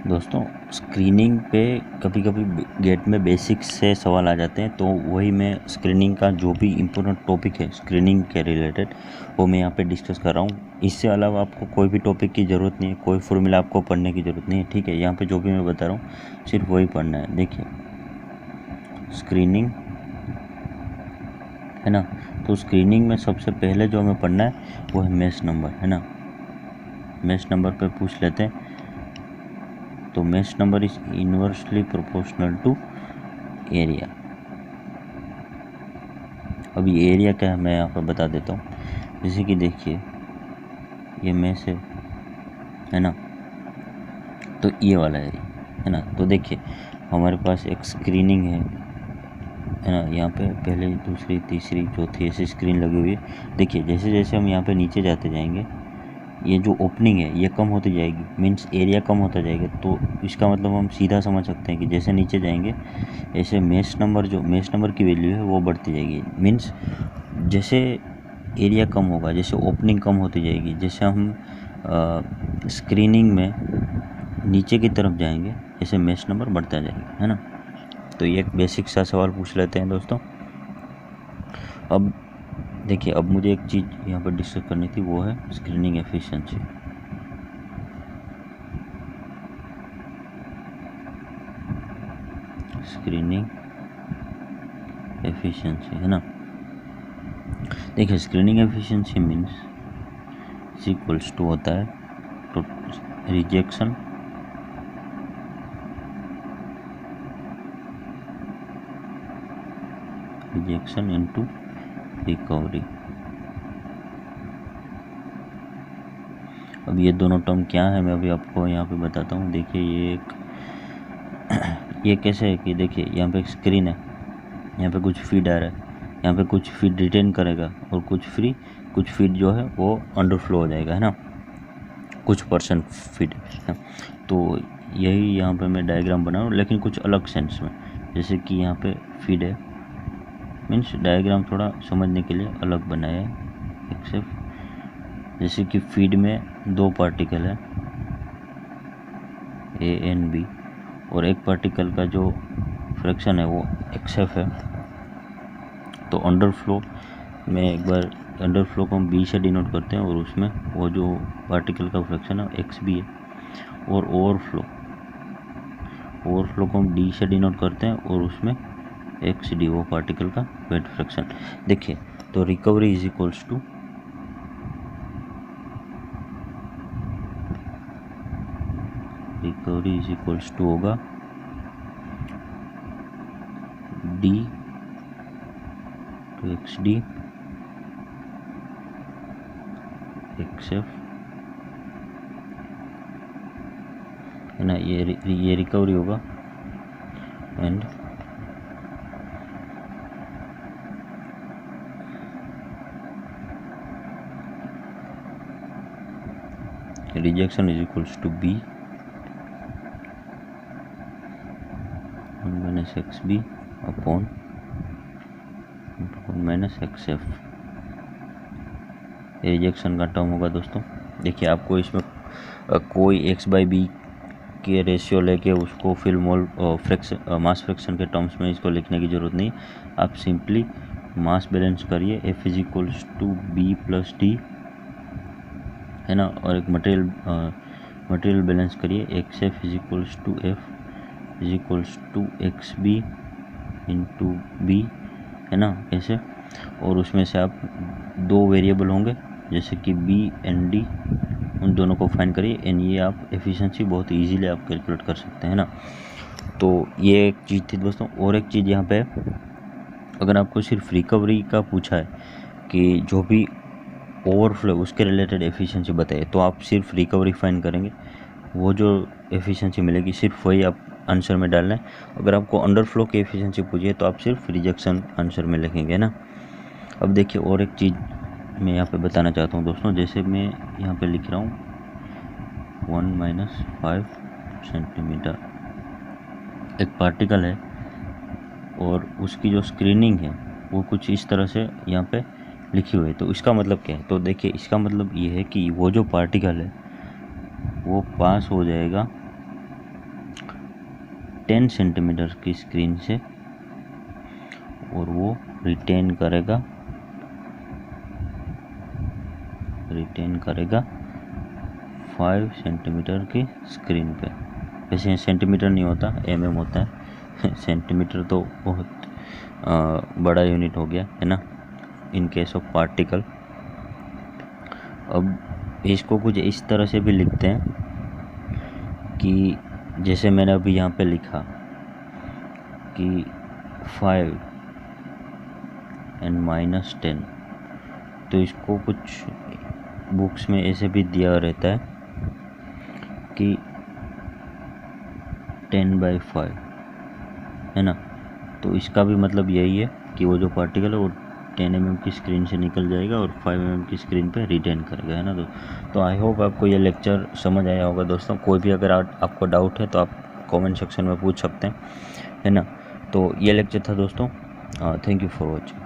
दोस्तों स्क्रीनिंग पे कभी कभी गेट में बेसिक्स से सवाल आ जाते हैं, तो वही मैं स्क्रीनिंग का जो भी इम्पोर्टेंट टॉपिक है स्क्रीनिंग के रिलेटेड वो मैं यहाँ पे डिस्कस कर रहा हूँ। इससे अलावा आपको कोई भी टॉपिक की ज़रूरत नहीं है, कोई फॉर्मूला आपको पढ़ने की ज़रूरत नहीं है। ठीक है, यहाँ पे जो भी मैं बता रहा हूँ सिर्फ वही पढ़ना है। देखिए स्क्रीनिंग है ना, तो स्क्रीनिंग में सबसे पहले जो हमें पढ़ना है वो है मैश नंबर, है ना। मैश नंबर पे पूछ लेते हैं, तो mesh number is inversely proportional to area. अभी एरिया क्या है मैं यहाँ पर बता देता हूँ। जैसे कि देखिए ये मैश है ना, तो ये वाला एरिया है ना। तो देखिए हमारे पास एक स्क्रीनिंग है ना, यहाँ पे पहले दूसरी तीसरी चौथी ऐसी स्क्रीन लगी हुई है। देखिए जैसे जैसे हम यहाँ पे नीचे जाते जाएंगे ये जो ओपनिंग है ये कम होती जाएगी, मीन्स एरिया कम होता जाएगा। तो इसका मतलब हम सीधा समझ सकते हैं कि जैसे नीचे जाएंगे ऐसे मैश नंबर जो मैश नंबर की वैल्यू है वो बढ़ती जाएगी। मीन्स जैसे एरिया कम होगा, जैसे ओपनिंग कम होती जाएगी, जैसे हम स्क्रीनिंग में नीचे की तरफ जाएंगे ऐसे मैश नंबर बढ़ता जाएगा, है ना। तो ये एक बेसिक सा सवाल पूछ लेते हैं दोस्तों। अब देखिए अब मुझे एक चीज़ यहाँ पर डिस्कस करनी थी, वो है स्क्रीनिंग एफिशिएंसी। स्क्रीनिंग एफिशिएंसी है ना। देखिए screening efficiency means equals to होता है तो रिजेक्शन इनटू रिकवरी। अब ये दोनों टर्म क्या है मैं अभी आपको यहाँ पे बताता हूँ। देखिए ये कैसे है कि देखिए यहाँ पे एक स्क्रीन है, यहाँ पे कुछ फीड आ रहा है, यहाँ पे कुछ फीड रिटेन करेगा और कुछ फीड जो है वो अंडरफ्लो हो जाएगा, है ना, कुछ % फीड है। तो यही यहाँ पे मैं डायग्राम बना रहा हूँ, लेकिन कुछ अलग सेंस में। जैसे कि यहाँ पे फीड है, मीन्स डायग्राम थोड़ा समझने के लिए अलग बनाया है एक्सेप्ट। जैसे कि फीड में दो पार्टिकल है ए एंड बी, और एक पार्टिकल का जो फ्रैक्शन है वो XF है। तो अंडरफ्लो में एक बार अंडरफ्लो को हम B से डिनोट करते हैं और उसमें वो जो पार्टिकल का फ्रैक्शन है XB है। और ओवरफ्लो को हम D से डिनोट करते हैं और उसमें XD वो पार्टिकल का वेट फ्रैक्शन। देखिए तो रिकवरी इज इक्वल्स टू होगा D to XD XF, है ना। ये रिकवरी होगा and rejection is equals to B minus XB upon minus XF। Rejection का टर्म होगा दोस्तों। देखिए आपको इसमें कोई x/b के रेशियो लेके उसको फिर मोल मास फ्रैक्शन के टर्म्स में इसको लिखने की ज़रूरत नहीं। आप सिंपली मास बैलेंस करिए, F is equals to B plus D, है ना। और एक मटेरियल बैलेंस करिए, XF is equals to F is equals to XB into B, है ना, ऐसे। और उसमें से आप दो वेरिएबल होंगे जैसे कि B एंड D, उन दोनों को फाइंड करिए एंड ये आप एफिशिएंसी बहुत इजीली आप कैलकुलेट कर सकते हैं ना। तो ये एक चीज़ थी दोस्तों। और एक चीज़ यहाँ पे अगर आपको सिर्फ रिकवरी का पूछा है कि जो भी ओवरफ्लो उसके रिलेटेड एफिशिएंसी बताए, तो आप सिर्फ रिकवरी फाइंड करेंगे, वो जो एफिशिएंसी मिलेगी सिर्फ वही आप आंसर में डालना है। अगर आपको अंडरफ्लो की एफिशिएंसी पूछिए तो आप सिर्फ रिजेक्शन आंसर में लिखेंगे ना। अब देखिए और एक चीज़ मैं यहाँ पे बताना चाहता हूँ दोस्तों। जैसे मैं यहाँ पे लिख रहा हूँ 1-5 सेंटीमीटर एक पार्टिकल है और उसकी जो स्क्रीनिंग है वो कुछ इस तरह से यहाँ पे लिखी हुई है। तो इसका मतलब क्या है? तो देखिए इसका मतलब ये है कि वो जो पार्टिकल है वो पास हो जाएगा 10 सेंटीमीटर की स्क्रीन से और वो रिटेन करेगा 5 सेंटीमीटर की स्क्रीन पे। वैसे सेंटीमीटर नहीं होता, mm होता है सेंटीमीटर तो बहुत बड़ा यूनिट हो गया है ना इन केस ऑफ पार्टिकल। अब इसको कुछ इस तरह से भी लिखते हैं कि जैसे मैंने अभी यहाँ पे लिखा कि 5 and -10, तो इसको कुछ बुक्स में ऐसे भी दिया रहता है कि 10/5 है ना। तो इसका भी मतलब यही है कि वो जो पार्टिकल है वो 10 mm की स्क्रीन से निकल जाएगा और 5 mm की स्क्रीन पे रिटेन करेगा, है ना। तो आई होप आपको ये लेक्चर समझ आया होगा दोस्तों। कोई भी अगर आपको डाउट है तो आप कमेंट सेक्शन में पूछ सकते हैं, है ना। तो ये लेक्चर था दोस्तों। Thank you for watching.